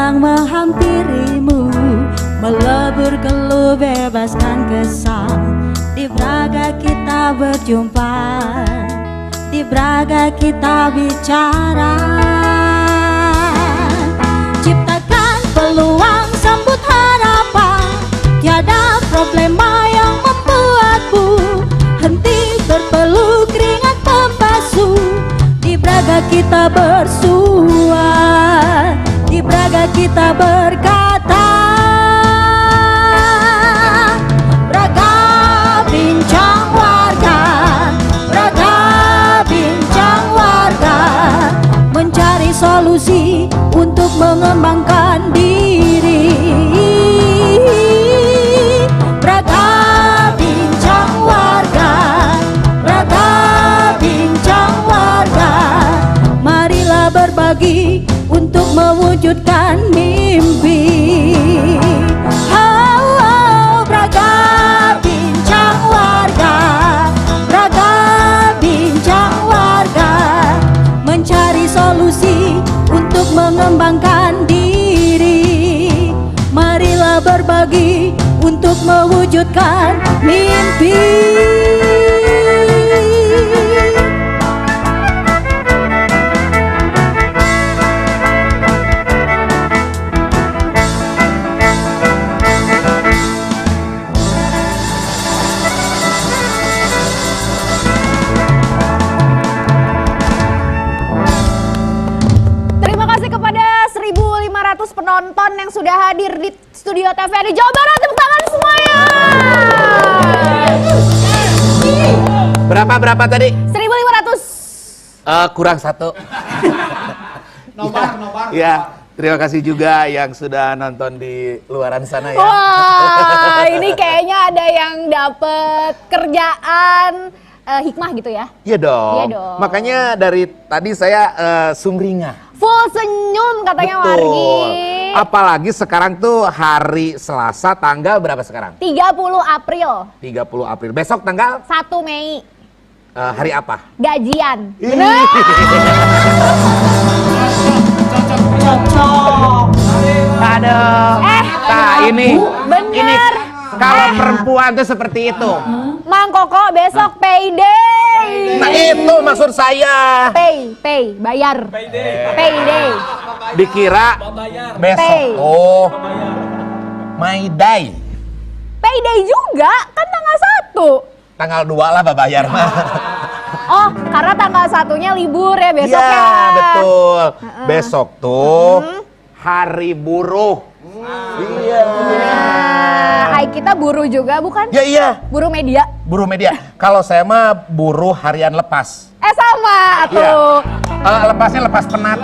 sedang menghampirimu, melebur keluh bebaskan kesal. Di Braga kita berjumpa, di Braga kita bicara. Ciptakan peluang, sambut harapan. Tiada problema yang membuatmu henti berpeluh keringat membasuh. Di Braga kita bersua, di Braga kita berkata. Braga bincang warga, Braga bincang warga, mencari solusi untuk mengembangkan diri. Braga bincang warga, Braga bincang warga, marilah berbagi untuk mewujudkan mimpi. Braga bincang warga, Braga bincang warga, mencari solusi untuk mengembangkan diri. Marilah berbagi untuk mewujudkan mimpi. Penonton yang sudah hadir di studio TVRI Jawa Barat, tepuk tangan semuanya. Berapa tadi? 1.500. Kurang 1. Nobar. Ya, terima kasih juga yang sudah nonton di luaran sana ya. Wah, ini kayaknya ada yang dapet kerjaan hikmah gitu ya? Iya dong. Iya dong. Makanya dari tadi saya sumringah. Full senyum katanya Betul. Wargi. Apalagi sekarang tuh hari Selasa, tanggal berapa sekarang? 30 April. 30 April. Besok tanggal 1 Mei. Hari apa? Gajian. Ih. Bener. Cocok. Aduh. Nah ini bener. kalau perempuan tuh seperti itu. Mang Koko besok payday. Nah itu maksud saya. Pay, bayar. Payday. Dikira besok. Pay. Oh, my day. Payday juga kan tanggal 1. Tanggal 2 lah bayar mah. Oh, karena tanggal 1-nya libur ya besok Iya, ya. betul. Besok tuh hari buruh. Iya. Nah, kita buruh juga bukan? Ya iya, Buruh media. buruh media. Kalau saya mah buruh harian lepas. Sama tuh. Lepasnya lepas penat.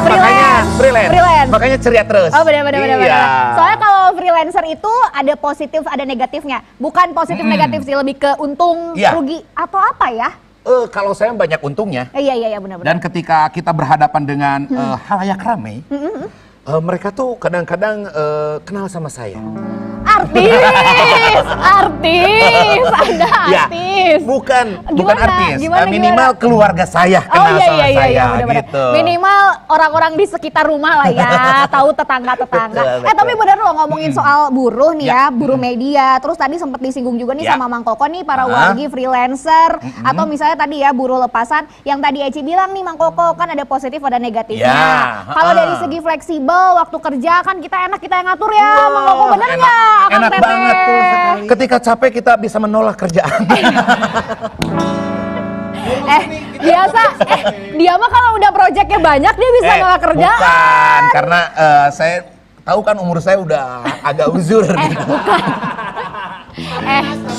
Freelance. Freelance. Makanya ceria terus. Oh benar. Iya. Soalnya kalau freelancer itu ada positif ada negatifnya. Bukan positif negatif sih, lebih ke untung Iya. rugi atau apa ya? Kalau saya banyak untungnya. Iya benar. Dan ketika kita berhadapan dengan halayak ramai, mereka tuh kadang-kadang kenal sama saya. Artis, ada Ya, artis. bukan Gimana? artis. Gimana? Minimal keluarga saya Oh kenal sama saya bener-bener. gitu. Minimal orang-orang di sekitar rumah lah ya, tahu tetangga-tetangga. Betul. Tapi bener loh ngomongin soal buruh nih ya, buruh media. Terus tadi sempat disinggung juga nih Ya. sama Mang Koko nih para wargi freelancer atau misalnya tadi ya buruh lepasan yang tadi Eci bilang nih Mang Koko kan ada positif ada negatifnya. Ya. Kalau dari segi fleksibel waktu kerja kan kita enak kita yang ngatur ya, Mang Koko bener enak. nggak? Akang Enak Teteh? banget tuh sekali. Ketika capek kita bisa menolak kerjaan. Biasa dia mah kalau udah proyeknya banyak dia bisa nolak kerjaan. Bukan, karena saya tahu kan umur saya udah agak uzur. Bukan.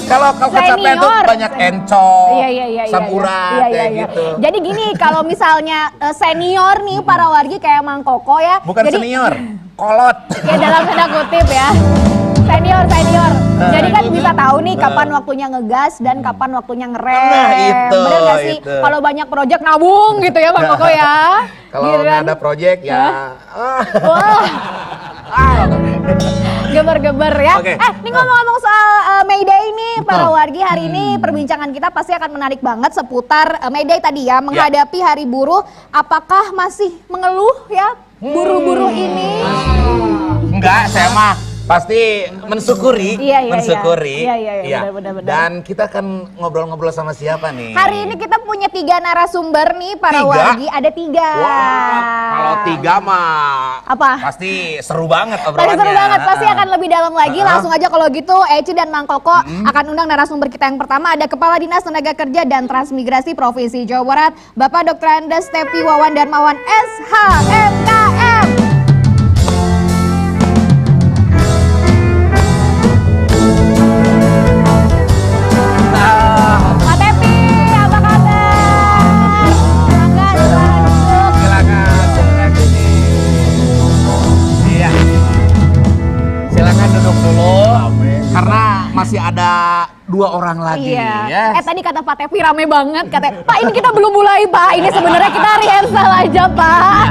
Kalau kecapean tuh Senior. banyak encok, Iya, samurat, kayak gitu. Jadi gini, kalau misalnya senior nih para wargi kayak Mang Koko ya. Bukan jadi, senior, kolot. Ya dalam tanda kutip ya. Senior. Jadi kan bisa tahu nih kapan waktunya ngegas dan kapan waktunya ngerem. Nah, itu, Bener gak sih? itu. Kalau banyak proyek nabung gitu ya Mang Koko ya. Kalau Gitu nggak kan? ada project ya. Wah. Geber-geber ya. Oke. Ini ngomong-ngomong soal May Day nih, para Betul. wargi hari ini perbincangan kita pasti akan menarik banget seputar May Day tadi ya, menghadapi Hari Buruh. Apakah masih mengeluh ya buruh-buruh saya mah pasti mensyukuri, Iya, iya, mensyukuri. iya, benar. Dan kita akan ngobrol-ngobrol sama siapa nih? Hari ini kita punya 3 narasumber nih para 3? wargi, ada 3. Wah, kalau 3 mah Apa? pasti seru banget Paling obrolannya. seru banget, pasti akan lebih dalam lagi. Langsung aja kalau gitu, Eci dan Mang Koko akan undang narasumber kita yang pertama. Ada Kepala Dinas Tenaga Kerja dan Transmigrasi Provinsi Jawa Barat, Bapak Dr. Andes Tepi Wawan Darmawan SHMKM. Pak Tepi, apa kabar? Mangga, silakan duduk. Silakan sini. Iya. Silakan duduk dulu. Karena masih ada 2 orang lagi. Iya. Ya. Tadi kata Pak Tepi rame banget, katanya, Pak ini kita belum mulai Pak, ini sebenarnya kita rehearsal aja Pak.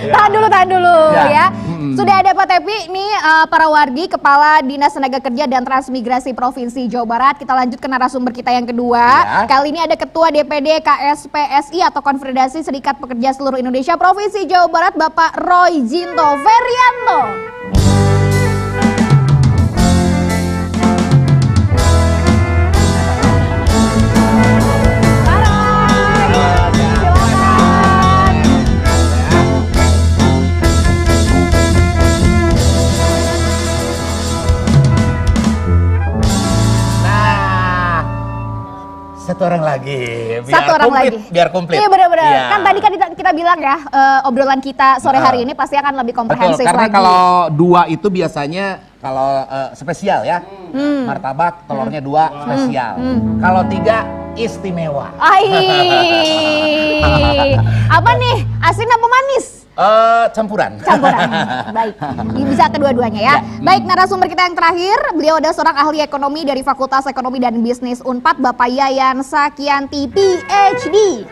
Tahan dulu ya. Sudah ada Pak Tepi nih, para wargi, Kepala Dinas Tenaga Kerja dan Transmigrasi Provinsi Jawa Barat. Kita lanjut ke narasumber kita yang kedua. Ya. Kali ini ada Ketua DPD KSPSI atau Konfederasi Serikat Pekerja Seluruh Indonesia Provinsi Jawa Barat, Bapak Roy Jinto Ferianto. Satu orang lagi. Biar komplit. Iya benar-benar. Iya. Kan tadi kan kita bilang ya, obrolan kita sore hari ini pasti akan lebih komprehensif Betul, karena lagi. kalau 2 itu biasanya kalau spesial ya. Martabak telurnya 2 spesial. Kalau 3 istimewa. Apa nih? Asin apa manis? Campuran. Baik, bisa kedua-duanya ya. Baik, narasumber kita yang terakhir, beliau adalah seorang ahli ekonomi dari Fakultas Ekonomi dan Bisnis Unpad, Bapak Yayan Sakianti, PhD.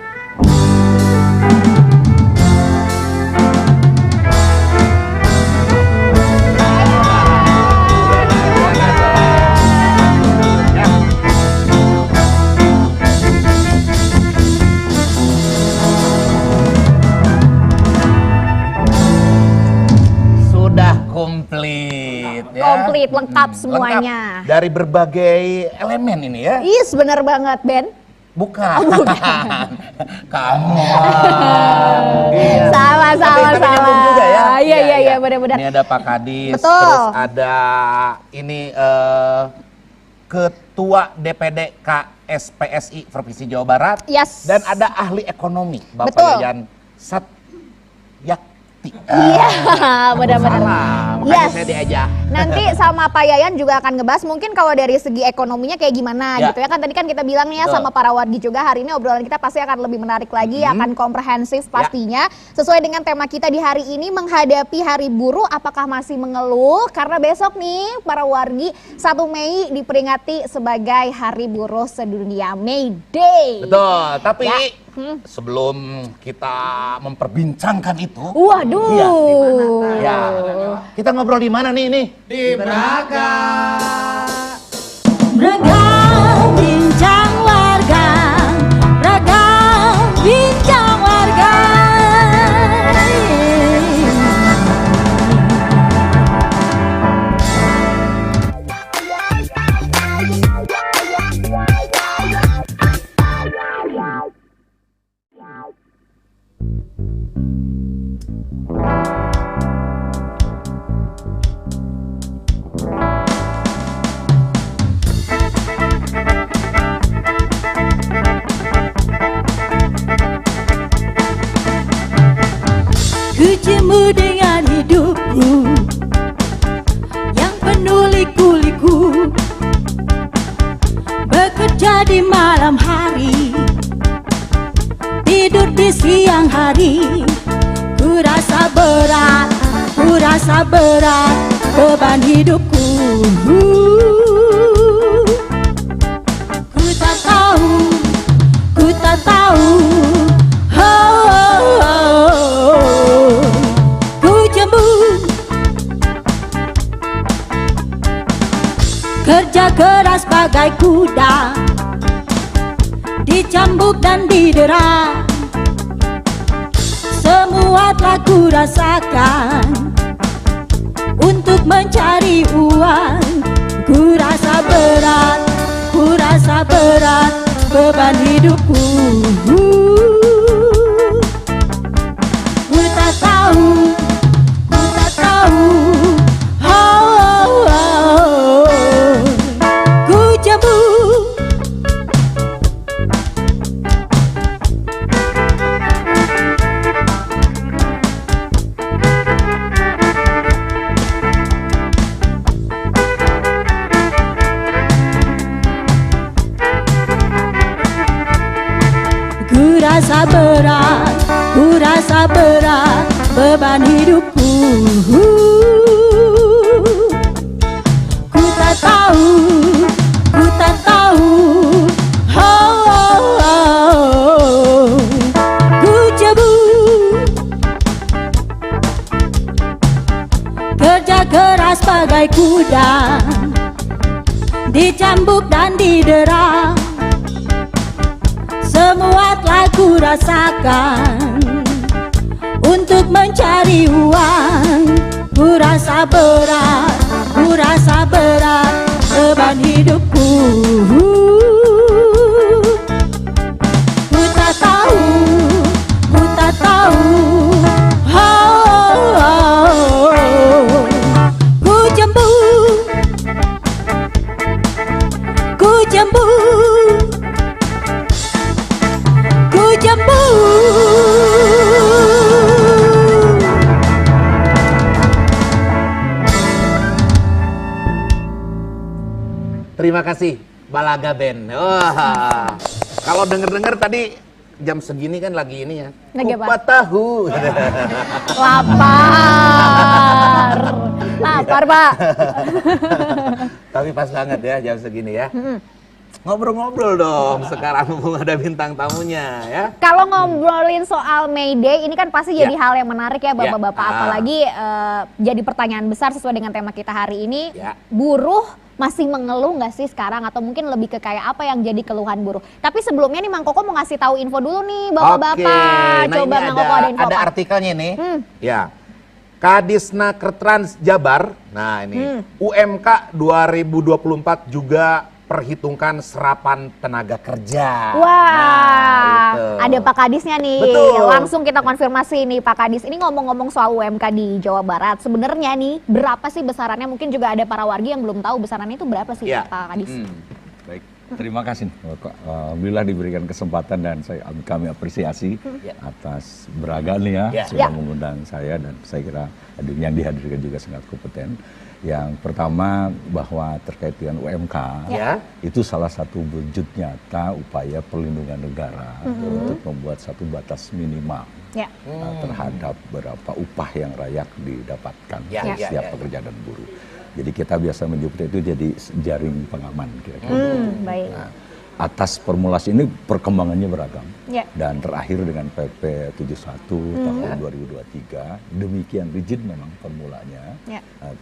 Komplit ya. Komplit, lengkap semuanya. Lengkap dari berbagai elemen ini ya. Is, bener banget Ben. Bukan. Kamu. Sama. Tapi nyambung juga ya. Iya, benar-benar. Ini ada Pak Kadis, Betul. terus ada ini Ketua DPD KSPSI Provinsi Jawa Barat. Yes. Dan ada ahli ekonomi, Bapak Betul. Yayan Satyakti. Iya, benar-benar. Makanya Yes. saya diajak. Nanti sama Pak Yayan juga akan ngebahas mungkin kalau dari segi ekonominya kayak gimana Ya. gitu ya. Kan tadi kan kita bilang nih ya Betul. sama para wargi juga, hari ini obrolan kita pasti akan lebih menarik lagi, akan komprehensif pastinya. Sesuai dengan tema kita di hari ini, menghadapi Hari Buruh, apakah masih mengeluh? Karena besok nih para wargi 1 Mei diperingati sebagai Hari Buruh Sedunia, May Day. Betul, tapi Ya. sebelum kita memperbincangkan itu, Waduh. iya, ya, kita ngobrol di mana nih ini? Di Braga. Beragam bincang warga, beragam bincang warga. Ku jemu dengan hidupku yang penuh liku-liku, bekerja di malam hari, tidur di siang hari. Ku rasa berat beban hidupku. Ku tak tahu, ku jemu, kerja keras bagai kuda, dicambuk dan didera. Semua telah ku rasakan untuk mencari uang. Ku rasa berat beban hidupku. Ku tak tahu, ku jebu. Ku rasa berat beban hidupku. Ku tak tahu, ku jebu. Kerja keras bagai kuda, dicambuk dan didera. Semua telah ku rasakan untuk mencari uang. Ku rasa berat beban hidupku. Ku tak tahu, ku jembu. Terima kasih Balaga Band. Wah, kalau denger tadi jam segini kan lagi ini ya. Lagi apa? Kupat tahu. Lapar Pak. Tapi pas banget ya jam segini ya. Ngobrol-ngobrol dong sekarang mumpung ada bintang tamunya ya. Kalau ngobrolin soal May Day ini kan pasti jadi hal yang menarik ya Bapak-bapak, apalagi jadi pertanyaan besar sesuai dengan tema kita hari ini. Buruh masih mengeluh nggak sih sekarang, atau mungkin lebih ke kayak apa yang jadi keluhan buruh? Tapi sebelumnya nih Mang Koko mau ngasih tahu info dulu nih Bapak-bapak. Nah, coba Mang Koko ada info ada apa? artikelnya nih. Ya. Kadisnakertrans Jabar. Nah, ini UMK 2024 juga perhitungkan serapan tenaga kerja. Wah, nah, gitu. ada Pak Kadisnya nih. Betul. Langsung kita konfirmasi nih Pak Kadis. Ini ngomong-ngomong soal UMK di Jawa Barat, sebenarnya nih berapa sih besarannya? Mungkin juga ada para wargi yang belum tahu besarannya itu berapa sih Pak Kadis? Baik, terima kasih. Alhamdulillah diberikan kesempatan dan kami apresiasi atas Braga nih ya, sudah mengundang saya, dan saya kira yang dihadirkan juga sangat kompeten. Yang pertama bahwa terkait dengan UMK, itu salah satu wujud nyata upaya perlindungan negara untuk membuat satu batas minimal terhadap berapa upah yang layak didapatkan oleh setiap pekerja dan buruh. Jadi kita biasa menyebutnya itu jadi jaring pengaman kira-kira. Baik. Nah, atas formulasi ini perkembangannya beragam. Dan terakhir dengan PP 71 tahun 2023, demikian rigid memang formulanya.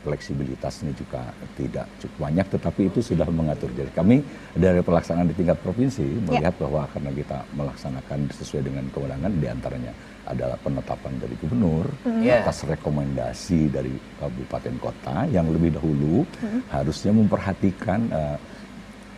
Fleksibilitasnya juga tidak cukup banyak, tetapi itu sudah mengatur. Jadi kami dari pelaksanaan di tingkat provinsi melihat bahwa karena kita melaksanakan sesuai dengan kewenangan, diantaranya adalah penetapan dari gubernur atas rekomendasi dari kabupaten kota yang lebih dahulu harusnya memperhatikan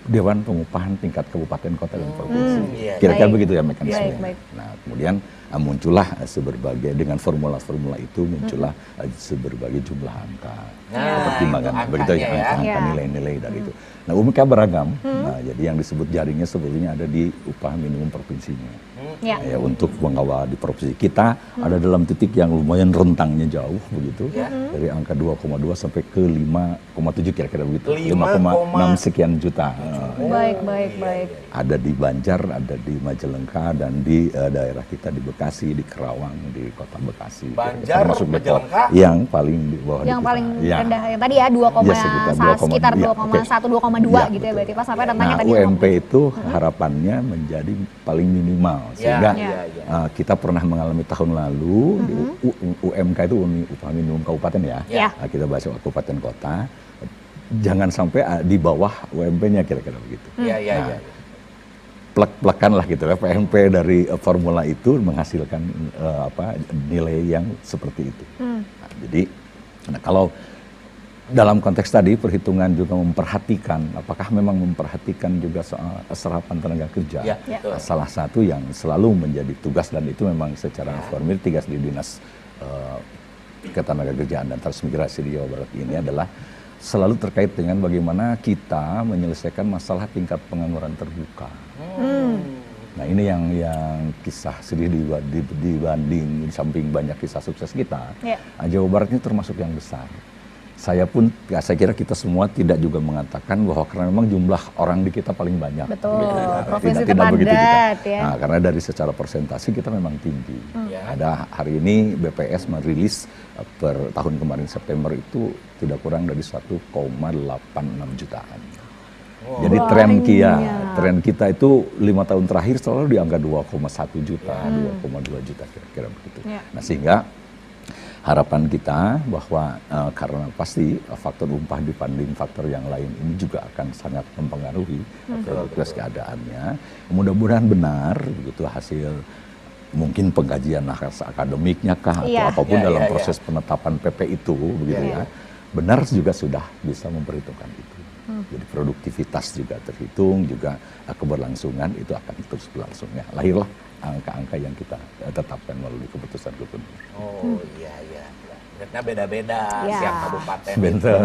Dewan Pengupahan tingkat kabupaten, kota, dan provinsi. Kira-kira begitu ya mekanismenya. Nah, kemudian muncullah seberbagai, dengan formula-formula itu muncullah seberbagai jumlah angka pertimbangan, begitu ya, angka nilai-nilai dari itu. Nah, UMK beragam. Nah, jadi yang disebut jaringnya sebetulnya ada di upah minimum provinsinya. Ya, untuk mengawal di provinsi kita ada dalam titik yang lumayan rentangnya jauh begitu, dari angka 2,2 sampai ke 5,7 kira-kira begitu, 5,6 sekian juta. Baik. Ada di Banjar, ada di Majalengka, dan di daerah kita di Bekasi, di Kerawang, di kota Bekasi. Banjar, termasuk Majalengka yang paling di bawah yang di paling kita. rendah yang tadi ya 2, sekitar 2,1 2,2 gitu ya berarti Pak, sampai rentangnya tadi. UMP itu harapannya menjadi paling minimal sehingga kita pernah mengalami tahun lalu di UMK itu upah minimum kabupaten ya. Kita bahas kabupaten kota, jangan sampai di bawah UMP-nya kira-kira begitu. Plek-plekan lah gitu ya, PMP dari formula itu menghasilkan nilai yang seperti itu. Jadi kalau dalam konteks tadi perhitungan juga memperhatikan apakah memang memperhatikan juga soal serapan tenaga kerja. Ya, Nah, salah satu yang selalu menjadi tugas dan itu memang secara formil tugas di Dinas Ketenagakerjaan dan Transmigrasi di Jawa Barat ini adalah selalu terkait dengan bagaimana kita menyelesaikan masalah tingkat pengangguran terbuka. Nah ini yang kisah sedih dibanding di samping banyak kisah sukses kita, Jawa Barat ini termasuk yang besar. Saya pun, ya saya kira kita semua tidak juga mengatakan bahwa karena memang jumlah orang di kita paling banyak. Betul, tidak provinsi begitu terpadat kita. ya. Nah, karena dari secara persentase kita memang tinggi. Ada hari ini BPS merilis per tahun kemarin September itu tidak kurang dari 1,86 jutaan. Jadi tren kita itu 5 tahun terakhir selalu di angka 2,1 juta, 2,2 juta kira-kira begitu. Nah sehingga harapan kita bahwa karena pasti faktor upah dibanding faktor yang lain ini juga akan sangat mempengaruhi progres keadaannya. Mudah-mudahan benar begitu hasil mungkin pengkajian akademiknya kah atau apapun dalam proses penetapan PP itu begitu ya. Benar juga sudah bisa memperhitungkan itu. Jadi produktivitas juga terhitung, juga keberlangsungan itu akan terus berlangsung. Ya, lahirlah angka-angka yang kita tetapkan melalui keputusan gubernur. Oh iya. Karena beda-beda tiap kabupaten. Betul.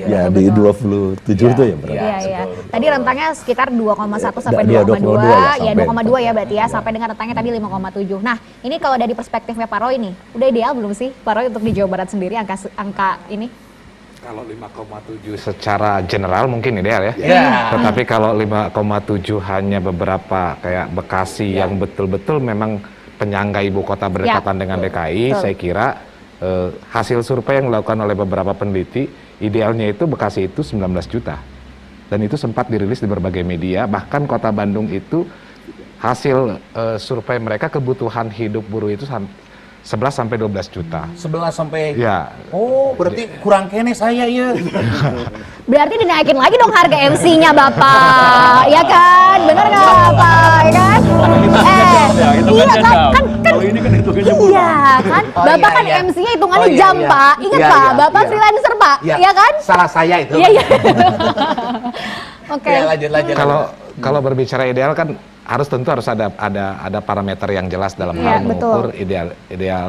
Ya di 27 itu ya berarti. Iya. Tadi rentangnya sekitar 2,1 sampai 2,2. Ya 2,2 ya berarti ya, sampai dengan rentangnya tadi 5,7. Nah, ini kalau dari perspektifnya Pak Roy nih, udah ideal belum sih Pak Roy untuk di Jawa Barat sendiri angka ini? Kalau 5,7 secara general mungkin ideal ya. Tetapi kalau 5,7 hanya beberapa kayak Bekasi yang betul-betul memang penyangga ibu kota berdekatan dengan DKI, saya kira hasil survei yang dilakukan oleh beberapa peneliti, idealnya itu Bekasi itu 19 juta. Dan itu sempat dirilis di berbagai media, bahkan kota Bandung itu hasil survei mereka kebutuhan hidup buruh itu 11 sampai 12 juta. 11 sampai. Ya. Oh, berarti kurang kene saya ya. Berarti dinaikin lagi dong harga MC-nya Bapak. Ya kan? Bener nggak Bapak? Ya kan? Iya kan? Kalau ini kan hitungannya Iya kan? Bapak kan MC-nya hitungannya jam Pak. Ingat Pak, Bapak freelancer Pak. Ya kan? Salah saya itu. Iya. Oke. Lanjut. Kalau berbicara ideal kan tentu harus ada parameter yang jelas dalam hal mengukur ideal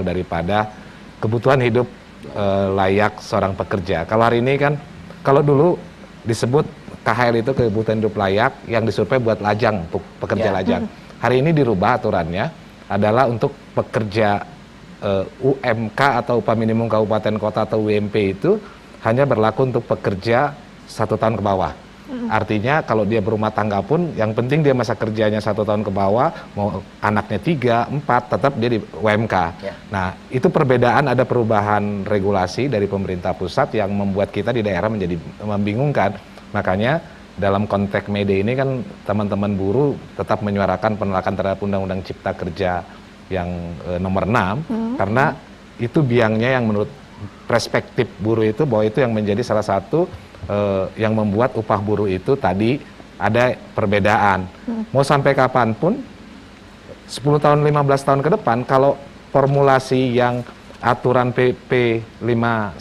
daripada kebutuhan hidup layak seorang pekerja. Kalau hari ini kan, kalau dulu disebut KHL itu kebutuhan hidup layak yang disurvei buat lajang, pekerja lajang. Hari ini dirubah aturannya adalah untuk pekerja UMK atau upah minimum kabupaten kota atau UMP itu hanya berlaku untuk pekerja 1 tahun ke bawah. Artinya kalau dia berumah tangga pun yang penting dia masa kerjanya 1 tahun ke bawah, mau anaknya 3, 4 tetap dia di UMK. Nah itu perbedaan, ada perubahan regulasi dari pemerintah pusat yang membuat kita di daerah menjadi membingungkan. Makanya dalam konteks media ini kan teman-teman buruh tetap menyuarakan penolakan terhadap Undang-Undang Cipta Kerja yang nomor 6 karena itu biangnya yang menurut perspektif buruh itu bahwa itu yang menjadi salah satu yang membuat upah buruh itu tadi ada perbedaan. Mau sampai kapanpun 10 tahun 15 tahun ke depan kalau formulasi yang aturan PP 51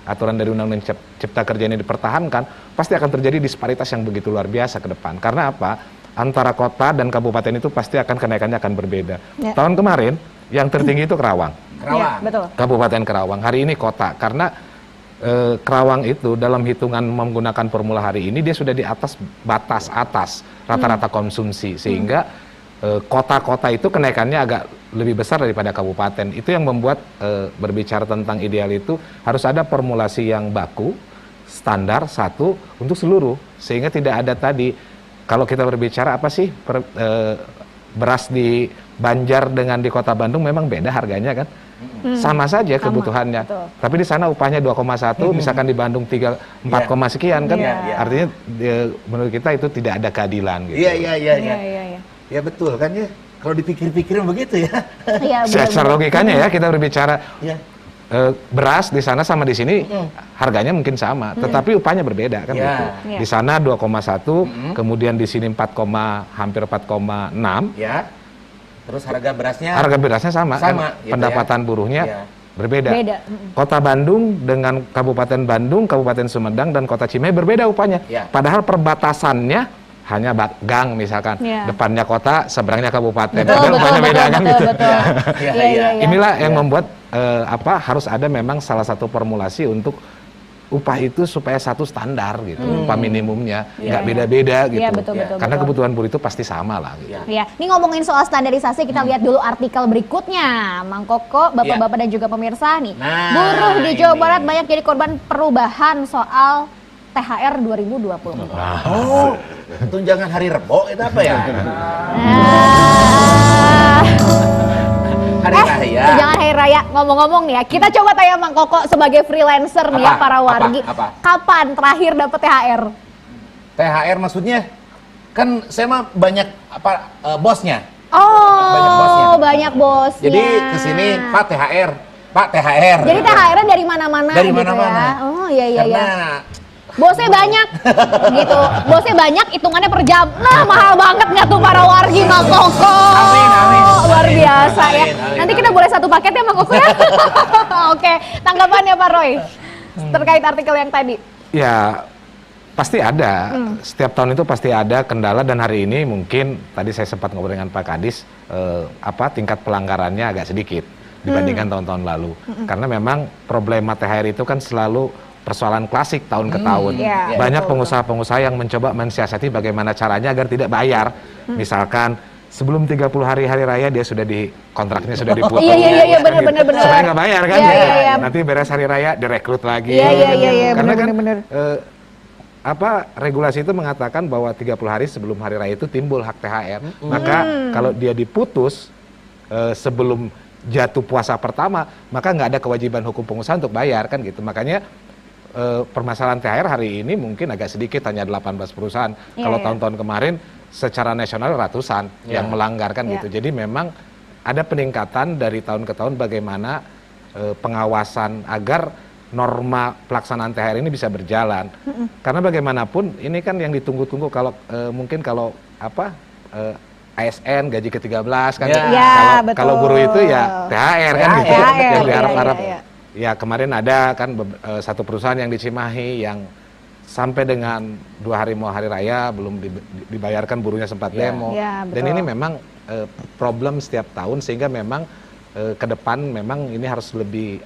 aturan dari Undang-Undang Cipta Kerja ini dipertahankan, pasti akan terjadi disparitas yang begitu luar biasa ke depan. Karena apa? Antara kota dan kabupaten itu pasti akan kenaikannya akan berbeda. Tahun kemarin yang tertinggi itu Kerawang. Betul. Kabupaten Kerawang. Hari ini kota. Karena Kerawang itu dalam hitungan menggunakan formula hari ini dia sudah di atas batas atas rata-rata konsumsi sehingga kota-kota itu kenaikannya agak lebih besar daripada kabupaten. Itu yang membuat berbicara tentang ideal itu harus ada formulasi yang baku, standar satu untuk seluruh sehingga tidak ada tadi kalau kita berbicara apa sih beras di Banjar dengan di Kota Bandung memang beda harganya kan. Sama saja kebutuhannya. Betul. Tapi di sana upahnya 2,1, misalkan di Bandung 4, sekian kan. Artinya menurut kita itu tidak ada keadilan gitu. Iya. Ya betul kan ya. Kalau dipikir-pikirin begitu ya. Secara logikanya ya kita berbicara beras di sana sama di sini harganya mungkin sama, tetapi upahnya berbeda kan gitu. Di sana 2,1, kemudian di sini hampir 4,6. Terus harga berasnya? Harga berasnya sama kan? Gitu pendapatan buruhnya berbeda. Kota Bandung dengan Kabupaten Bandung, Kabupaten Sumedang, dan Kota Cimahi berbeda upahnya. Padahal perbatasannya hanya gang misalkan, depannya kota, seberangnya kabupaten. Upahnya beda kan gitu. Inilah yang membuat harus ada memang salah satu formulasi untuk upah itu supaya satu standar gitu, upah minimumnya nggak beda-beda gitu. Karena kebutuhan buruh itu pasti sama lah. Gitu. Ini ngomongin soal standarisasi, kita lihat dulu artikel berikutnya, Mang Koko, bapak-bapak dan juga pemirsa nih. Buruh di Jawa Barat banyak jadi korban perubahan soal THR 2020. Oh, tunjangan hari Rebo itu apa ya? Hari Raya. Tunjangan Hari Raya. Ngomong-ngomong nih ya, kita coba tanya Mang Koko sebagai freelancer nih ya, para wargi. Kapan terakhir dapat THR? THR maksudnya? Kan saya mah banyak bosnya. Oh, banyak bosnya. Jadi kesini Pak THR, Pak THR. Jadi THR-nya dari mana-mana. Dari gitu mana-mana. Ya? Oh iya. Karena bosnya banyak, gitu. Bosnya banyak, hitungannya per jam. Nah, mahal banget nggak tuh para wargi Mang Koko? Amin. Luar biasa ya. Amin. Nanti kita boleh satu paket ya Mang Koko ya? Oke, tanggapannya Pak Roy terkait artikel yang tadi. Ya, pasti ada. Setiap tahun itu pasti ada kendala, dan hari ini mungkin tadi saya sempat ngobrol dengan Pak Kadis, tingkat pelanggarannya agak sedikit dibandingkan tahun-tahun lalu. Karena memang problema THR itu kan selalu persoalan klasik tahun ke tahun. Banyak pengusaha-pengusaha yang mencoba mensiasati bagaimana caranya agar tidak bayar. Misalkan sebelum 30 hari raya dia sudah kontraknya sudah dipotong. Iya, benar. Supaya nggak bayar kan. Iya. Nanti beres hari raya direkrut lagi. Iya, Karena benar. regulasi itu mengatakan bahwa 30 hari sebelum hari raya itu timbul hak THR. Maka kalau dia diputus sebelum jatuh puasa pertama, maka nggak ada kewajiban hukum pengusaha untuk bayar kan gitu. Makanya permasalahan THR hari ini mungkin agak sedikit, hanya 18 perusahaan. Kalau tahun-tahun kemarin secara nasional ratusan yang melanggarkan gitu. Jadi memang ada peningkatan dari tahun ke tahun bagaimana pengawasan agar norma pelaksanaan THR ini bisa berjalan. Karena bagaimanapun ini kan yang ditunggu-tunggu, kalau mungkin kalau ASN gaji ke-13 kan. Kalau buruh itu ya THR kan gitu. Yang diharap-harap. Ya kemarin ada kan satu perusahaan yang di Cimahi yang sampai dengan 2 hari mau hari raya belum dibayarkan, buruhnya sempat demo. Dan ini memang problem setiap tahun, sehingga memang ke depan memang ini harus lebih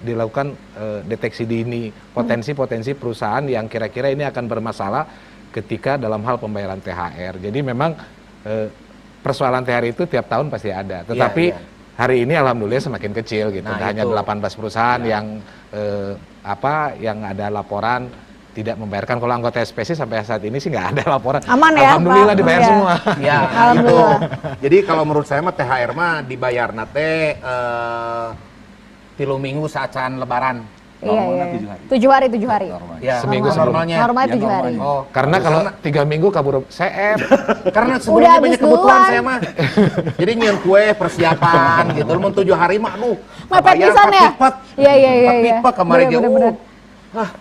dilakukan deteksi dini potensi-potensi perusahaan yang kira-kira ini akan bermasalah ketika dalam hal pembayaran THR. Jadi memang persoalan THR itu tiap tahun pasti ada. Tetapi hari ini alhamdulillah semakin kecil gitu. Hanya 18 perusahaan yang yang ada laporan tidak membayarkan. Kalau anggota SPC sampai saat ini sih nggak ada laporan. Aman ya, alhamdulillah dibayar semua. Gitu. Jadi kalau menurut saya mah THR mah dibayar nate 3 minggu saat lebaran. Iya. 7 hari. Seminggu normalnya. Normalnya 7 hari. Karena kalau 3 minggu kabur CF. Karena sebelumnya banyak kebutuhan saya mah. Jadi nyiun kue persiapan gitu. Mau 7 hari mah mepet pisan ya. Iya. Pipa kemarin jauh.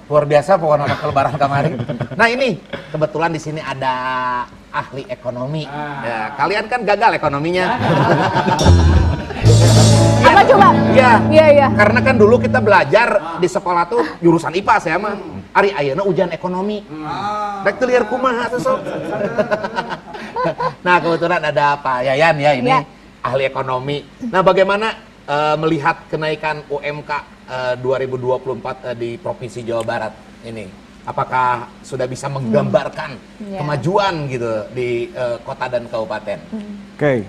Luar biasa pokoknya lebaran kemarin. Nah ini kebetulan di sini ada ahli ekonomi. Ya, kalian kan gagal ekonominya. Apa coba? Iya. Karena kan dulu kita belajar di sekolah tuh jurusan IPA saya mah. Ari ayeuna ujian ekonomi. Rek teu lieur kumaha atuh sok. Nah, kebetulan ada Pak Yayan ya ini ahli ekonomi. Nah, bagaimana melihat kenaikan UMK 2024 di Provinsi Jawa Barat ini? Apakah sudah bisa menggambarkan kemajuan gitu di kota dan kabupaten? Oke.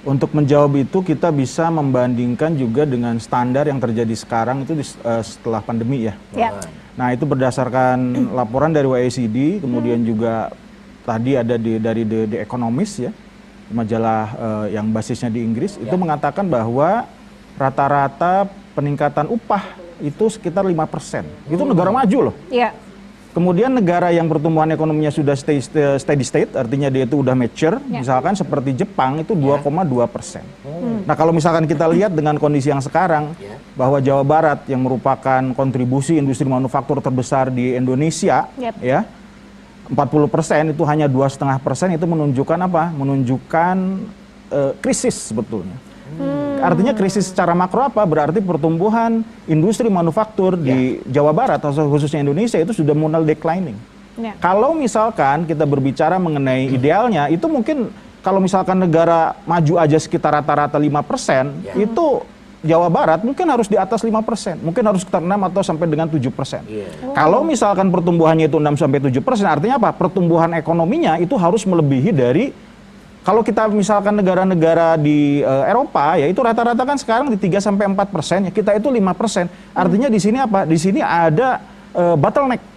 Untuk menjawab itu kita bisa membandingkan juga dengan standar yang terjadi sekarang itu setelah pandemi ya. Nah itu berdasarkan laporan dari OECD, kemudian juga tadi ada dari The Economist ya, majalah yang basisnya di Inggris, itu mengatakan bahwa rata-rata peningkatan upah itu sekitar 5%. Itu negara maju loh. Kemudian negara yang pertumbuhan ekonominya sudah steady state, artinya dia itu udah mature, misalkan seperti Jepang itu 2,2%. Nah kalau misalkan kita lihat dengan kondisi yang sekarang, bahwa Jawa Barat yang merupakan kontribusi industri manufaktur terbesar di Indonesia, ya 40% itu hanya 2,5%, itu menunjukkan apa? Menunjukkan krisis sebetulnya. Artinya krisis secara makro apa? Berarti pertumbuhan industri manufaktur di Jawa Barat atau khususnya Indonesia itu sudah mulai declining. Kalau misalkan kita berbicara mengenai idealnya, itu mungkin kalau misalkan negara maju aja sekitar rata-rata 5%, itu Jawa Barat mungkin harus di atas 5%, mungkin harus sekitar 6 atau sampai dengan 7%. Kalau misalkan pertumbuhannya itu 6 sampai 7%, artinya apa? Pertumbuhan ekonominya itu harus melebihi dari, kalau kita misalkan negara-negara di Eropa, ya itu rata-rata kan sekarang di 3 sampai 4%, ya kita itu 5%. Artinya di sini apa? Di sini ada bottleneck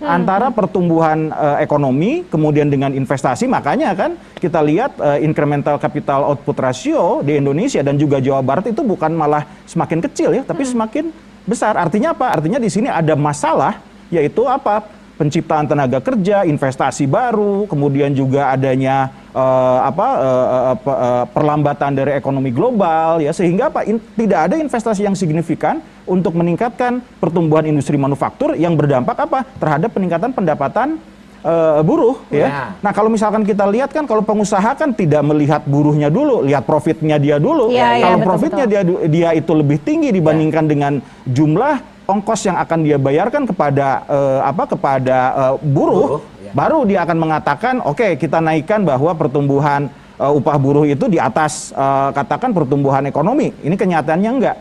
antara pertumbuhan ekonomi kemudian dengan investasi. Makanya kan kita lihat incremental capital output ratio di Indonesia dan juga Jawa Barat itu bukan malah semakin kecil ya, tapi semakin besar. Artinya apa? Artinya di sini ada masalah, yaitu apa? Penciptaan tenaga kerja, investasi baru, kemudian juga adanya perlambatan dari ekonomi global, ya, sehingga apa? Tidak ada investasi yang signifikan untuk meningkatkan pertumbuhan industri manufaktur yang berdampak apa? Terhadap peningkatan pendapatan buruh, ya. Nah, kalau misalkan kita lihat kan, kalau pengusaha kan tidak melihat buruhnya dulu, lihat profitnya dia dulu. Kalau profitnya dia itu lebih tinggi dibandingkan dengan jumlah ongkos yang akan dia bayarkan kepada buruh, baru dia akan mengatakan, oke, kita naikkan bahwa pertumbuhan upah buruh itu di atas katakan pertumbuhan ekonomi. Ini kenyataannya enggak.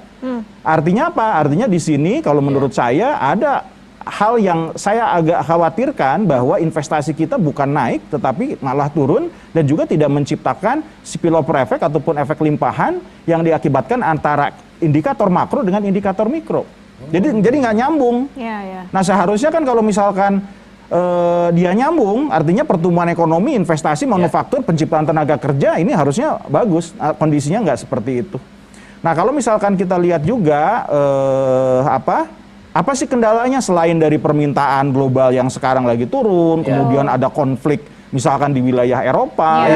Artinya apa? Artinya di sini kalau menurut saya ada hal yang saya agak khawatirkan, bahwa investasi kita bukan naik tetapi malah turun, dan juga tidak menciptakan spillover effect ataupun efek limpahan yang diakibatkan antara indikator makro dengan indikator mikro. Jadi nggak nyambung. Nah, seharusnya kan kalau misalkan dia nyambung, artinya pertumbuhan ekonomi, investasi, manufaktur, penciptaan tenaga kerja ini harusnya bagus. Kondisinya nggak seperti itu. Nah, kalau misalkan kita lihat juga apa sih kendalanya selain dari permintaan global yang sekarang lagi turun, kemudian ada konflik misalkan di wilayah Eropa,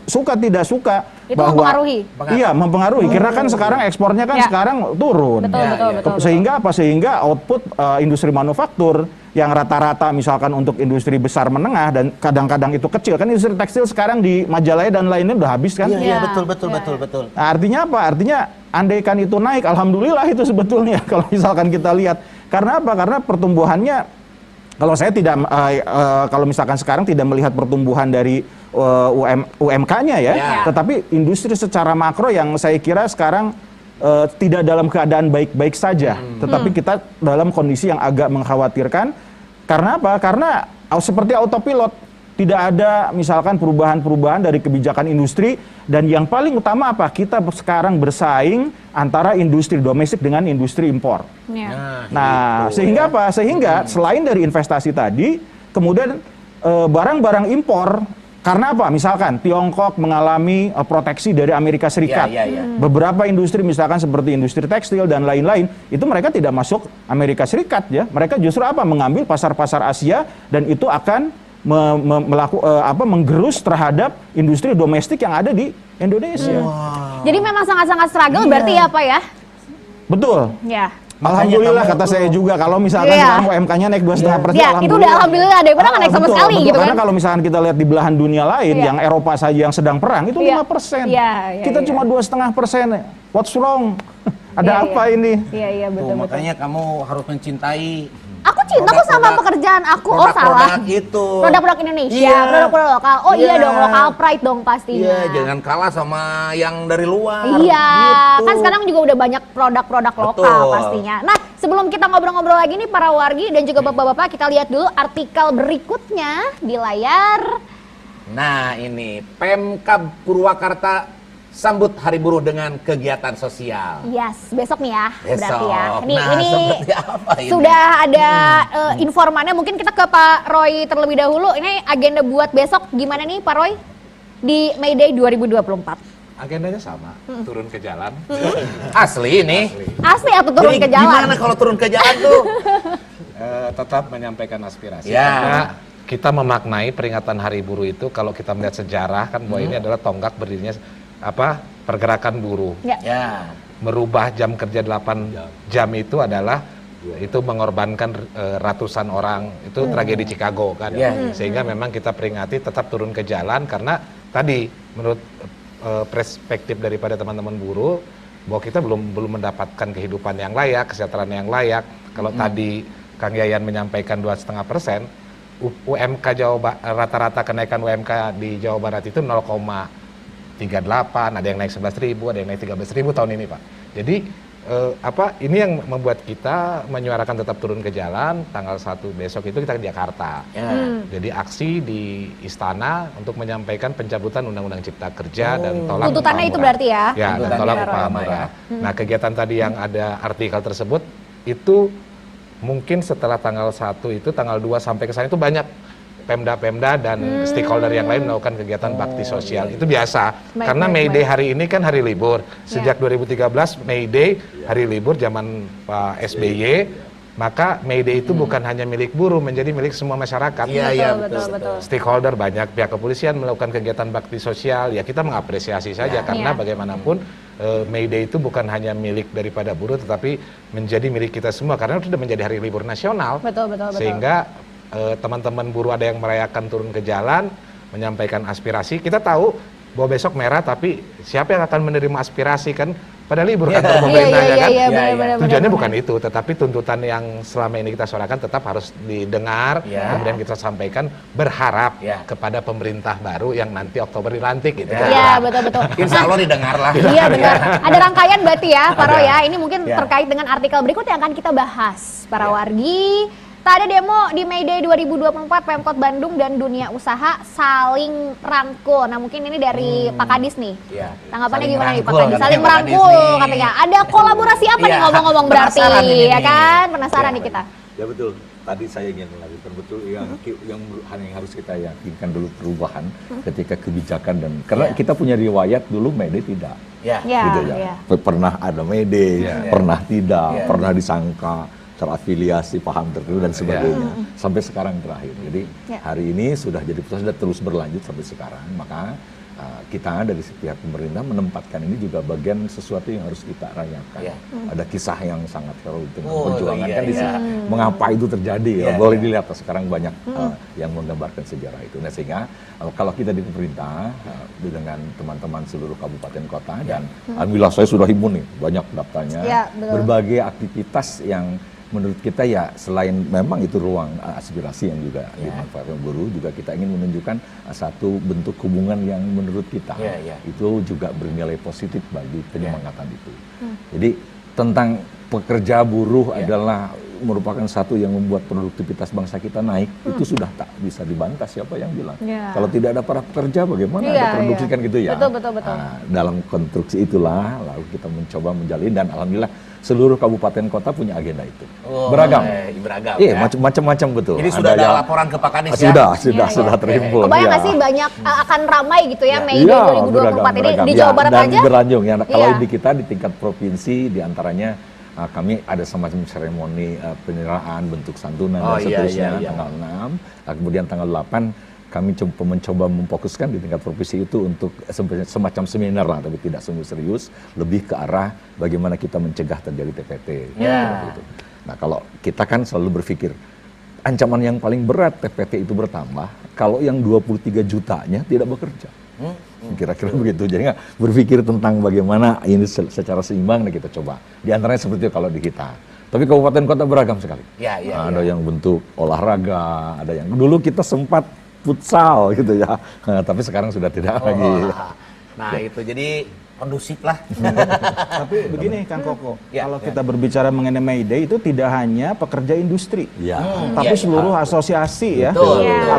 suka tidak suka, itu mempengaruhi. Iya, mempengaruhi. Karena kan sekarang ekspornya kan sekarang turun. Betul. Sehingga apa? Sehingga output industri manufaktur yang rata-rata misalkan untuk industri besar menengah dan kadang-kadang itu kecil, kan industri tekstil sekarang di Majalaya dan lainnya udah habis kan? Iya, betul. Nah, artinya apa? Artinya andaikan itu naik, alhamdulillah itu sebetulnya kalau misalkan kita lihat. Karena apa? Karena pertumbuhannya, kalau saya tidak, kalau misalkan sekarang tidak melihat pertumbuhan dari UMK-nya ya, tetapi industri secara makro yang saya kira sekarang tidak dalam keadaan baik-baik saja, tetapi kita dalam kondisi yang agak mengkhawatirkan. Karena apa? Karena seperti autopilot, tidak ada misalkan perubahan-perubahan dari kebijakan industri, dan yang paling utama apa? Kita sekarang bersaing antara industri domestik dengan industri impor. Nah, sehingga apa? Sehingga selain dari investasi tadi, kemudian barang-barang impor, karena apa? Misalkan Tiongkok mengalami proteksi dari Amerika Serikat. Beberapa industri misalkan seperti industri tekstil dan lain-lain, itu mereka tidak masuk Amerika Serikat ya. Mereka justru apa? Mengambil pasar-pasar Asia, dan itu akan menggerus terhadap industri domestik yang ada di Indonesia. Jadi memang sangat-sangat struggle berarti ya Pak ya? Betul. Ya. Alhamdulillah kata saya juga, kalau misalkan sekarang UMK-nya naik 2,5%, itu udah alhamdulillah, daripada nggak naik sama sekali gitu kan. Karena kalau misalkan kita lihat di belahan dunia lain, yang Eropa saja yang sedang perang, itu 5%. Kita cuma 2,5%. What's wrong? Ada apa ini? Iya, betul. Makanya kamu harus mencintai. Aku cinta kok sama pekerjaan aku. Salah. Produk-produk Indonesia, produk-produk lokal. Dong, lokal pride dong pastinya. Iya, jangan kalah sama yang dari luar. Iya, kan sekarang juga udah banyak produk-produk lokal pastinya. Nah, sebelum kita ngobrol-ngobrol lagi nih para wargi dan juga bapak-bapak, kita lihat dulu artikel berikutnya di layar. Nah, ini Pemkab Purwakarta sambut Hari Buruh dengan kegiatan sosial. Yes, besok nih ya, besok. Berarti ya. Ini seperti apa ini? Sudah ada informannya, mungkin kita ke Pak Roy terlebih dahulu. Ini agenda buat besok gimana nih Pak Roy? Di May Day 2024. Agendanya sama, turun ke jalan. Asli ini? Asli atau turun ke jalan? Gimana kalau turun ke jalan tuh? Tetap menyampaikan aspirasi. Ya. Karena kita memaknai peringatan Hari Buruh itu, kalau kita melihat sejarah kan, bahwa ini adalah tonggak berdirinya pergerakan buruh. Merubah jam kerja 8 jam itu adalah itu mengorbankan ratusan orang. Itu tragedi Chicago kan. Sehingga memang kita peringati tetap turun ke jalan, karena tadi menurut perspektif daripada teman-teman buruh, bahwa kita belum mendapatkan kehidupan yang layak, kesejahteraan yang layak. Kalau tadi Kang Yayan menyampaikan 2,5%, UMK rata-rata kenaikan UMK di Jawa Barat itu 0,38, ada yang naik 11.000, ada yang naik 13.000 tahun ini, Pak. Jadi ini yang membuat kita menyuarakan tetap turun ke jalan. Tanggal 1 besok itu kita ke Jakarta. Jadi aksi di Istana untuk menyampaikan pencabutan Undang-Undang Cipta Kerja dan tolak tuntutannya itu berarti ya? Ya, dan tolak upah murah. Nah, kegiatan tadi yang ada artikel tersebut itu mungkin setelah tanggal 1 itu, tanggal 2 sampai ke sana itu banyak Pemda-Pemda dan stakeholder yang lain melakukan kegiatan bakti sosial. Itu biasa. Karena May Day hari ini kan hari libur. Sejak 2013 May Day hari libur zaman Pak SBY, maka May Day itu bukan hanya milik buruh, menjadi milik semua masyarakat. Iya, betul. Stakeholder banyak, pihak kepolisian melakukan kegiatan bakti sosial. Ya kita mengapresiasi saja karena bagaimanapun May Day itu bukan hanya milik daripada buruh, tetapi menjadi milik kita semua karena sudah menjadi hari libur nasional. Betul. Sehingga teman-teman buruh ada yang merayakan turun ke jalan, menyampaikan aspirasi. Kita tahu bahwa besok merah, tapi siapa yang akan menerima aspirasi kan pada libur kantor pemerintahnya kan? Tujuannya bukan itu, tetapi tuntutan yang selama ini kita suarakan tetap harus didengar, kemudian kita sampaikan, berharap kepada pemerintah baru yang nanti Oktober dilantik gitu. Iya, betul. Insya Allah didengar lah. Iya benar. Ada rangkaian berarti ya, Pak Roy ya. Ini mungkin terkait dengan artikel berikut yang akan kita bahas. Para wargi, tak ada demo di May Day 2024, Pemkot Bandung dan dunia usaha saling rangkul. Nah mungkin ini dari Pak Kadis nih. Tanggapannya gimana nih Pak Kadis? Saling merangkul katanya. Ada kolaborasi apa nih ngomong-ngomong berarti? Ya kan? Penasaran nih kita. Ya betul. Tadi saya ingin melanjutkan betul yang harus kita yakinkan dulu perubahan ketika kebijakan dan karena kita punya riwayat dulu May Day tidak. Gitu ya. Pernah ada May Day, pernah tidak, pernah disangka terafiliasi, paham tertentu dan sebagainya sampai sekarang terakhir. Jadi hari ini sudah jadi proses dan terus berlanjut sampai sekarang. Maka kita dari pihak pemerintah menempatkan ini juga bagian sesuatu yang harus kita rayakan. Ada kisah yang sangat heroik dengan perjuangan kan di sini. Mengapa itu terjadi ya? Boleh dilihat sekarang banyak yang menggambarkan sejarah itu. Nah sehingga kalau kita di pemerintah dengan teman-teman seluruh kabupaten kota dan alhamdulillah saya sudah himpun nih banyak daftarnya. Berbagai aktivitas yang menurut kita ya selain memang itu ruang aspirasi yang juga dimanfaatkan buruh, juga kita ingin menunjukkan satu bentuk hubungan yang menurut kita itu juga bernilai positif bagi penyemangatan itu. Jadi tentang pekerja buruh adalah merupakan satu yang membuat produktivitas bangsa kita naik, itu sudah tak bisa dibantah siapa yang bilang. Kalau tidak ada para pekerja bagaimana ada produksi kan gitu ya. Betul. Nah, dalam konstruksi itulah lalu kita mencoba menjalin dan alhamdulillah seluruh kabupaten kota punya agenda itu. Beragam. Iya, macam-macam betul. Jadi sudah ada laporan ke Pak Kadis ya? Sudah terhimpun. Kebayang nggak sih banyak akan ramai gitu ya May Day 2024 ini di Jawa Barat dan aja? Berlanjung ya. Kalau di kita di tingkat provinsi diantaranya kami ada semacam seremoni penyerahan bentuk santunan dan seterusnya tanggal 6. Kemudian tanggal 8 kami mencoba memfokuskan di tingkat provinsi itu untuk semacam seminar lah, tapi tidak semua serius, lebih ke arah bagaimana kita mencegah terjadi TPT. Gitu. Nah kalau kita kan selalu berpikir, ancaman yang paling berat TPT itu bertambah kalau yang 23 jutanya tidak bekerja. Kira-kira begitu, jadi berpikir tentang bagaimana ini secara seimbang nih kita coba. Di antaranya seperti itu kalau di kita. Tapi kabupaten kota beragam sekali. Ada yang bentuk olahraga, ada yang dulu kita sempat futsal gitu ya, tapi sekarang sudah tidak lagi. Nah itu jadi kondusif lah. Tapi begini Kang Koko, kalau kita berbicara mengenai May Day itu tidak hanya pekerja industri, tapi seluruh asosiasi ya,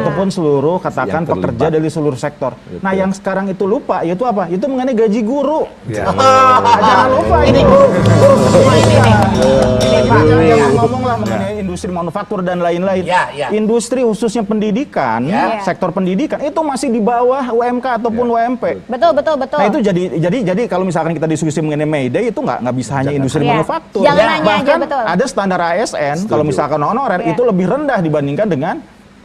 ataupun seluruh katakan pekerja dari seluruh sektor. Nah yang sekarang itu lupa, yaitu apa? Itu mengenai gaji guru. Jangan lupa ini. Jangan ngomong lah mengenai industri manufaktur dan lain-lain. Industri khususnya pendidikan, sektor pendidikan itu masih di bawah UMK ataupun UMP. Betul. Nah itu jadi kalau misalkan kita diskusi mengenai May Day itu nggak bisa hanya industri manufaktur. Bahkan ada standar ASN kalau misalkan honorer itu lebih rendah dibandingkan dengan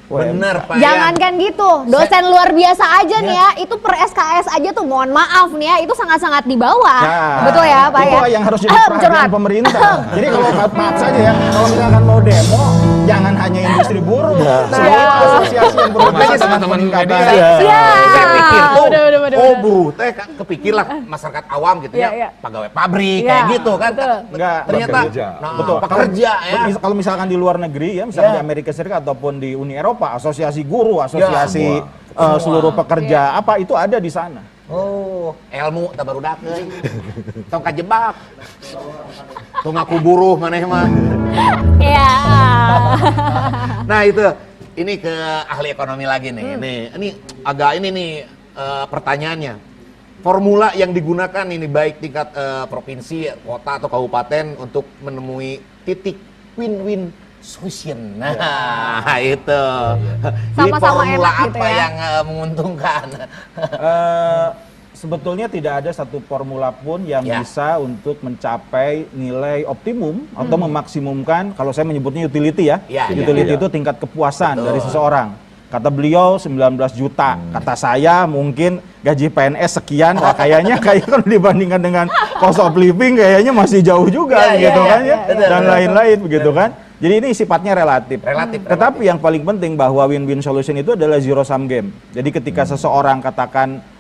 Bener Pak. Jangankan gitu, dosen luar biasa aja nih ya, itu per SKS aja tuh mohon maaf nih ya, itu sangat-sangat di bawah. Betul ya Pak ya? Itu yang harus jadi perhatian pemerintah. Jadi kalau maaf saja ya, kalau misalkan mau demo jangan hanya industri buruh, seluruh asosiasi yang berhubungan dengan teman-teman peningkatan. media. Saya pikir tuh, Bener. oh buruh teh kepikir lah masyarakat awam gitu ya, pegawai pabrik kayak gitu kan. Enggak, Ternyata pekerja. Betul. pekerja ya. Kalau misalkan di luar negeri ya, misalnya di Amerika Serikat ataupun di Uni Eropa, asosiasi guru, asosiasi seluruh pekerja, apa itu ada di sana. Oh, ilmu tak baru dateng. Tong kajebak. Tong ngaku buruh maneh mah. Iya. Nah, itu ini ke ahli ekonomi lagi nih. Ini agak ini nih pertanyaannya. Formula yang digunakan ini baik tingkat provinsi, kota atau kabupaten untuk menemui titik win-win solution. Nah, itu. Jadi Sama-sama formula enak gitu apa ya. yang menguntungkan? Sebetulnya tidak ada satu formula pun yang Ya. bisa untuk mencapai nilai optimum atau memaksimumkan, kalau saya menyebutnya utility ya. Ya, Utility ya. itu tingkat kepuasan Betul. dari seseorang. Kata beliau 19 juta, kata saya mungkin gaji PNS sekian, wah kayaknya kalau dibandingkan dengan cost of living kayaknya masih jauh juga gitu kan ya, dan lain-lain begitu kan. Jadi ini sifatnya relatif. Tetapi yang paling penting bahwa win-win solution itu adalah zero sum game. Jadi ketika seseorang katakan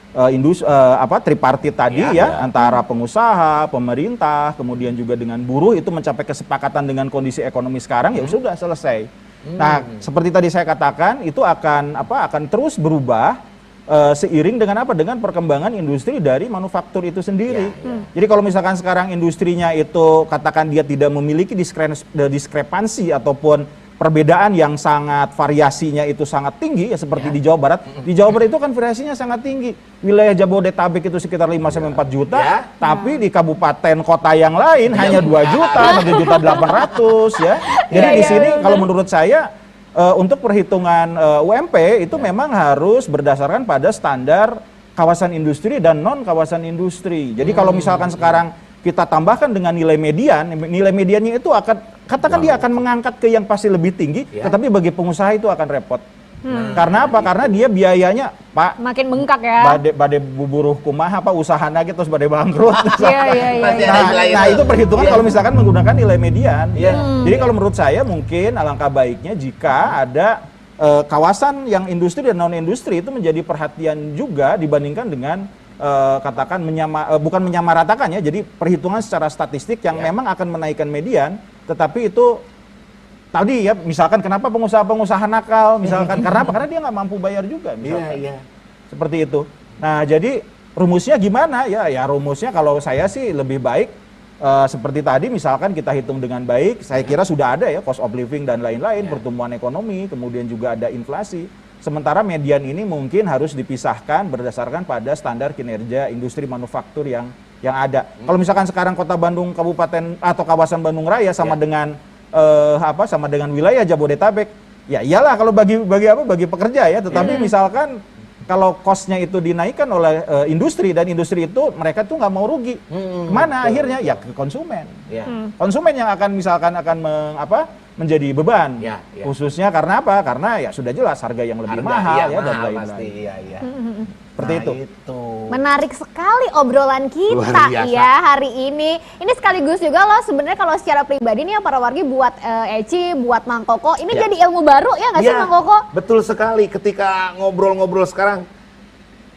tripartit tadi antara pengusaha, pemerintah, kemudian juga dengan buruh itu mencapai kesepakatan dengan kondisi ekonomi sekarang ya sudah selesai. Nah, seperti tadi saya katakan itu akan terus berubah seiring dengan dengan perkembangan industri dari manufaktur itu sendiri. Jadi kalau misalkan sekarang industrinya itu katakan dia tidak memiliki diskrepansi ataupun perbedaan yang sangat variasinya itu sangat tinggi ya seperti di Jawa Barat. Di Jawa Barat itu kan variasinya sangat tinggi. Wilayah Jabodetabek itu sekitar 5-4 juta, tapi di kabupaten kota yang lain hanya 2 juta, 1.800.000 ya. Jadi di sini kalau menurut saya untuk perhitungan UMP itu memang harus berdasarkan pada standar kawasan industri dan non kawasan industri. Jadi kalau misalkan sekarang kita tambahkan dengan nilai mediannya itu katakan dia akan mengangkat ke yang pasti lebih tinggi, tetapi bagi pengusaha itu akan repot. Karena apa? Karena dia biayanya, Pak, makin bengkak ya. Bade buburuh kumaha usahana gitu terus bade bangkrut. Iya. Nah, itu perhitungan kalau misalkan menggunakan nilai median. Jadi kalau menurut saya mungkin alangkah baiknya jika ada kawasan yang industri dan non industri itu menjadi perhatian juga dibandingkan dengan katakan bukan menyamaratakan ya, jadi perhitungan secara statistik yang memang akan menaikkan median, tetapi itu tadi ya, misalkan kenapa pengusaha nakal, misalkan karena apa? Karena dia nggak mampu bayar juga, misalkan. Seperti itu. Nah, jadi rumusnya gimana? Ya rumusnya kalau saya sih lebih baik seperti tadi, misalkan kita hitung dengan baik, saya kira sudah ada ya cost of living dan lain-lain, pertumbuhan ekonomi, kemudian juga ada inflasi. Sementara median ini mungkin harus dipisahkan berdasarkan pada standar kinerja industri manufaktur yang ada. Kalau misalkan sekarang Kota Bandung Kabupaten atau kawasan Bandung Raya sama dengan sama dengan wilayah Jabodetabek, ya iyalah kalau bagi pekerja ya. Tetapi misalkan kalau kosnya itu dinaikkan oleh industri dan industri itu mereka tuh nggak mau rugi, kemana akhirnya? Ya ke konsumen. Konsumen yang akan menjadi beban, khususnya karena apa? Karena ya sudah jelas harga yang lebih mahal ya dan lain-lain. Seperti itu. Menarik sekali obrolan kita ya hari ini. Ini sekaligus juga loh sebenarnya kalau secara pribadi nih ya para wargi buat Eci, buat Mang Koko, ini jadi ilmu baru ya nggak sih Mang Koko? Betul sekali, ketika ngobrol-ngobrol sekarang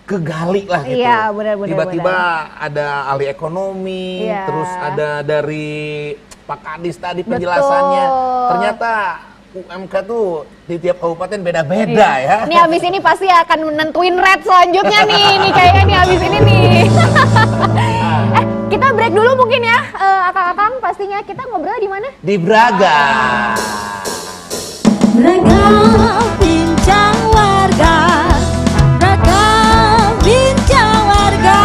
kegali lah gitu. Iya, benar-benar. Tiba-tiba ada ahli ekonomi, terus ada dari Pak Kadis tadi penjelasannya. Ternyata UMK tuh di tiap kabupaten beda-beda ya. Nih habis ini pasti akan menentuin rate selanjutnya nih kayaknya nih habis ini nih. Kita break dulu mungkin ya, akang-akang pastinya kita ngobrol di mana? Di Braga. Braga bincang warga, Braga bincang warga.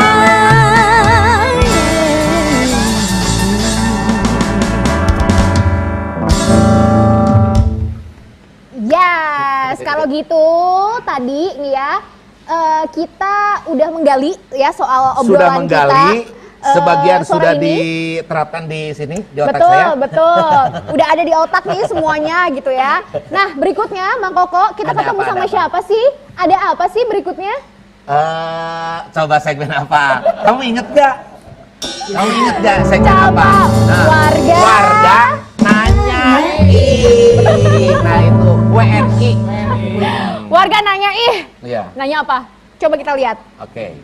Yes, kalau gitu tadi nih ya kita udah menggali ya soal obrolan kita. Sudah menggali, sebagian sudah diterapkan di sini di otak betul, saya. Betul. Udah ada di otak nih semuanya gitu ya. Nah berikutnya Mang Koko kita ketemu sama siapa sih? Ada apa sih berikutnya? Coba segmen apa? Kamu inget gak? Kamu inget gak segmen Coba, apa? warga nanyain. Nah itu WNI. Warga nanya Iya. nanya apa? Coba kita lihat. Oke.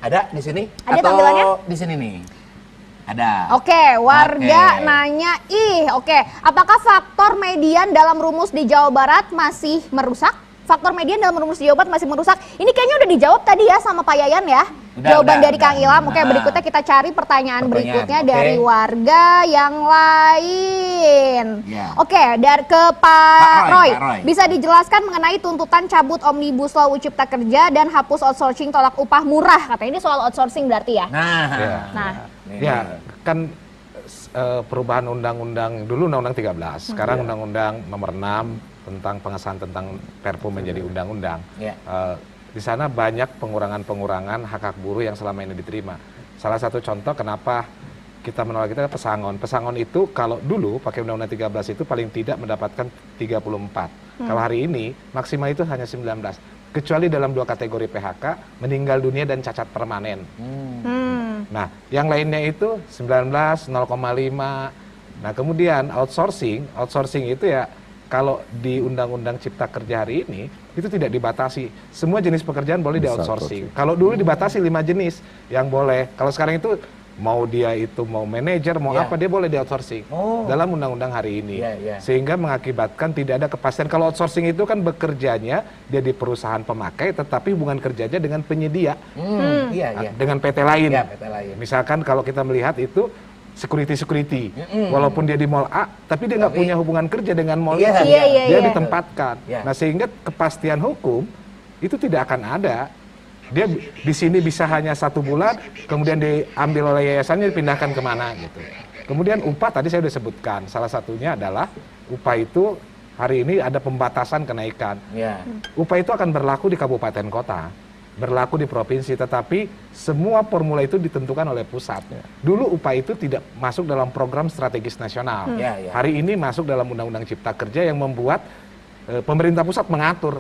Ada di sini? Ada atau tampilannya? di sini nih? Ada. Oke, warga Oke. nanya oke. Apakah faktor median dalam rumus di Jawa Barat masih merusak? Faktor median dalam rumus di Jawa Barat masih merusak. Ini kayaknya udah dijawab tadi ya sama Pak Yayan ya. Jawaban dari Kang Ilham. Oke, berikutnya kita cari pertanyaan berikutnya oke. dari warga yang lain. Ya. Oke, dari ke Pak Pak Roy. Roy. Bisa dijelaskan mengenai tuntutan cabut Omnibus Law Cipta Kerja dan hapus outsourcing tolak upah murah. Katanya ini soal outsourcing berarti ya. Nah. Ya. Nah, Ya, kan perubahan undang-undang dulu undang-undang 13, sekarang undang-undang nomor 6 tentang pengesahan tentang Perpu menjadi undang-undang. Ya. Di sana banyak pengurangan-pengurangan hak-hak buruh yang selama ini diterima. Salah satu contoh kenapa kita menolak itu adalah pesangon. Pesangon itu kalau dulu pakai undang-undang 13 itu paling tidak mendapatkan 34. Kalau hari ini maksimal itu hanya 19. Kecuali dalam 2 kategori PHK, meninggal dunia dan cacat permanen. Nah, yang lainnya itu 19, 0,5. Nah, kemudian outsourcing itu ya kalau di Undang-Undang Cipta Kerja hari ini itu tidak dibatasi. Semua jenis pekerjaan boleh di Bisa outsourcing. outsourcing. Kalau dulu dibatasi 5 jenis yang boleh. Kalau sekarang itu mau dia itu mau manajer, mau Ya. apa dia boleh di outsourcing. Oh. Dalam undang-undang hari ini. Ya, ya. Sehingga mengakibatkan tidak ada kepastian. Kalau outsourcing itu kan bekerjanya dia di perusahaan pemakai tetapi hubungan kerjanya dengan penyedia. Iya, iya. Dengan PT lain. Iya, PT lain. Misalkan kalau kita melihat itu security, walaupun dia di mall A, tapi dia nggak Tapi- punya hubungan kerja dengan mall Iya, itu. iya, iya, Dia iya. ditempatkan. Iya. Nah, sehingga kepastian hukum itu tidak akan ada. Dia di sini bisa hanya 1 bulan, kemudian diambil oleh yayasannya dipindahkan kemana gitu. Kemudian upah tadi saya sudah sebutkan, salah satunya adalah upah itu hari ini ada pembatasan kenaikan. Iya. Upah itu akan berlaku di kabupaten kota, berlaku di provinsi, tetapi semua formula itu ditentukan oleh pusat. Dulu upah itu tidak masuk dalam program strategis nasional. Ya, ya. Hari ini masuk dalam Undang-Undang Cipta Kerja yang membuat pemerintah pusat mengatur.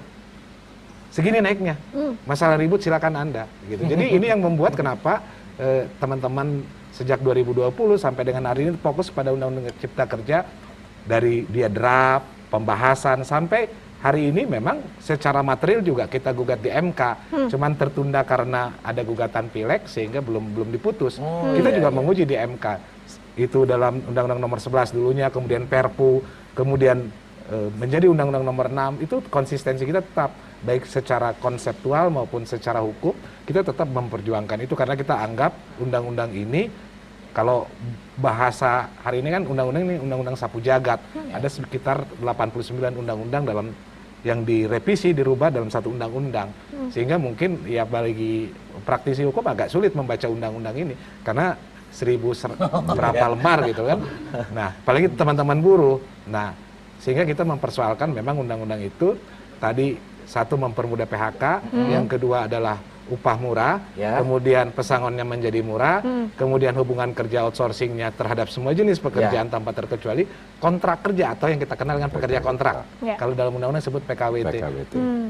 Segini naiknya, masalah ribut silakan Anda. Gitu. Jadi ini yang membuat kenapa teman-teman sejak 2020 sampai dengan hari ini fokus pada Undang-Undang Cipta Kerja dari dia draft, pembahasan sampai hari ini memang secara material juga kita gugat di MK, cuman tertunda karena ada gugatan pileg sehingga belum diputus. Kita juga menguji di MK. Itu dalam Undang-Undang nomor 11 dulunya, kemudian Perpu, kemudian menjadi Undang-Undang nomor 6, itu konsistensi kita tetap baik secara konseptual maupun secara hukum kita tetap memperjuangkan itu karena kita anggap undang-undang ini kalau bahasa hari ini kan undang-undang ini undang-undang sapu jagat. Ada sekitar 89 undang-undang dalam yang direvisi dirubah dalam satu undang-undang. Sehingga mungkin ya bagi praktisi hukum agak sulit membaca undang-undang ini karena 1000 berapa lembar gitu kan. Nah, apalagi teman-teman buruh. Nah, sehingga kita mempersoalkan memang undang-undang itu tadi satu mempermudah PHK, yang kedua adalah upah murah, kemudian pesangonnya menjadi murah, kemudian hubungan kerja outsourcingnya terhadap semua jenis pekerjaan tanpa terkecuali, kontrak kerja atau yang kita kenal dengan pekerja kontrak. Kalau dalam undang-undang disebut PKWT.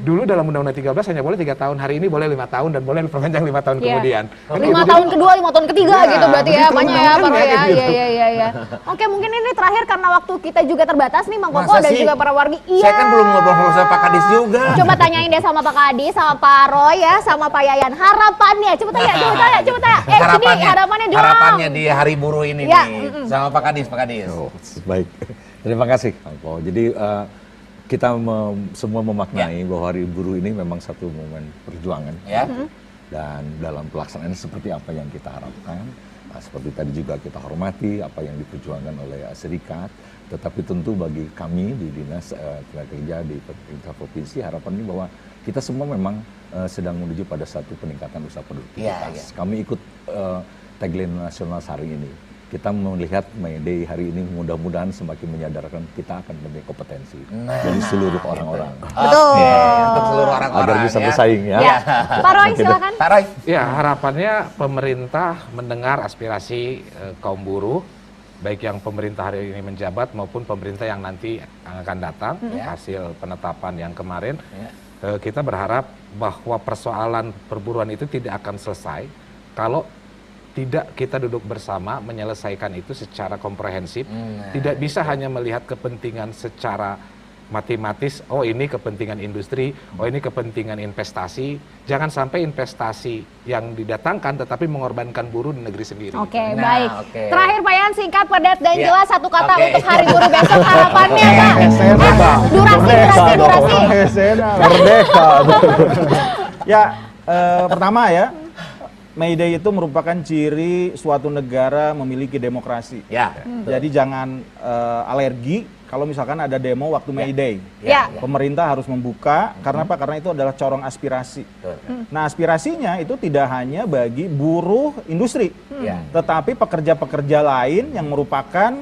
Dulu dalam undang-undang 13 hanya boleh 3 tahun, hari ini boleh 5 tahun dan boleh diperpanjang 5 tahun kemudian. 5 tahun kedua, 5 tahun ketiga gitu berarti ya, banyak ya Pak Roy ya. Iya. Oke, mungkin ini terakhir karena waktu kita juga terbatas nih Mang Koko dan juga para wargi. Iya. Saya kan belum ngobrol sama Pak Kadis juga. Coba tanyain deh sama Pak Kadis, sama Pak Roy ya, sama Pak Yayan. Harapannya, coba tanya. Sini harapannya dong. Harapannya di Hari Buruh ini Ya, nih, sama Pak Kadis. Oh, baik. Terima kasih. Jadi kita semua memaknai bahwa Hari Buruh ini memang satu momen perjuangan. Ya. Dan dalam pelaksanaan seperti apa yang kita harapkan, seperti tadi juga kita hormati apa yang diperjuangkan oleh serikat, tetapi tentu bagi kami di Dinas Tenaga Kerja di pemerintah provinsi harapannya bahwa kita semua memang sedang menuju pada satu peningkatan usaha produktivitas. Kami ikut tagline nasional hari ini. Kita melihat May Day hari ini mudah-mudahan semakin menyadarkan kita akan memiliki kompetensi dari seluruh orang-orang. Betul. Untuk seluruh orang-orang Agar bisa ya. bersaing ya. Pak Roy silakan. Pak Roy. Ya, harapannya pemerintah mendengar aspirasi kaum buruh, baik yang pemerintah hari ini menjabat maupun pemerintah yang nanti akan datang, hasil penetapan yang kemarin. Kita berharap bahwa persoalan perburuan itu tidak akan selesai kalau tidak kita duduk bersama menyelesaikan itu secara komprehensif. Tidak bisa hanya melihat kepentingan secara matematis, oh ini kepentingan industri, oh ini kepentingan investasi. Jangan sampai investasi yang didatangkan tetapi mengorbankan buruh di negeri sendiri. Oke, baik. Terakhir Pak Yan, singkat, padat, dan jelas satu kata untuk Hari Buruh besok, harapannya Pak. Durasi. Merdeka. Ya, pertama ya, May Day itu merupakan ciri suatu negara memiliki demokrasi. Ya. Jadi jangan alergi kalau misalkan ada demo waktu May Day. Pemerintah harus membuka, karena apa? Karena itu adalah corong aspirasi. Nah, aspirasinya itu tidak hanya bagi buruh industri, tetapi pekerja-pekerja lain yang merupakan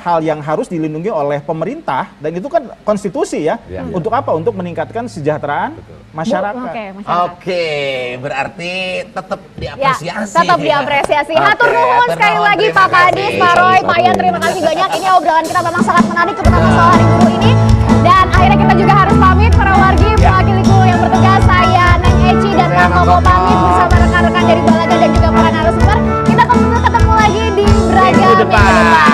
hal yang harus dilindungi oleh pemerintah, dan itu kan konstitusi ya. Untuk apa? Untuk meningkatkan kesejahteraan masyarakat. Oke, berarti tetap diapresiasi. Tetap diapresiasi. Hatur nuhun sekali lagi Pak Kadis, Pak Roy, Pak Yan, terima kasih banyak. Ini obrolan kita memang sangat menarik, terutama soal Hari Buruh ini. Dan akhirnya kita juga harus pamit, para wargi, mewakili guru yang bertugas, saya Neng Eci dan Kang Koko pamit bersama rekan-rekan dari Balaga dan juga para narasumber. Kita ketemu lagi di Braga minggu depan.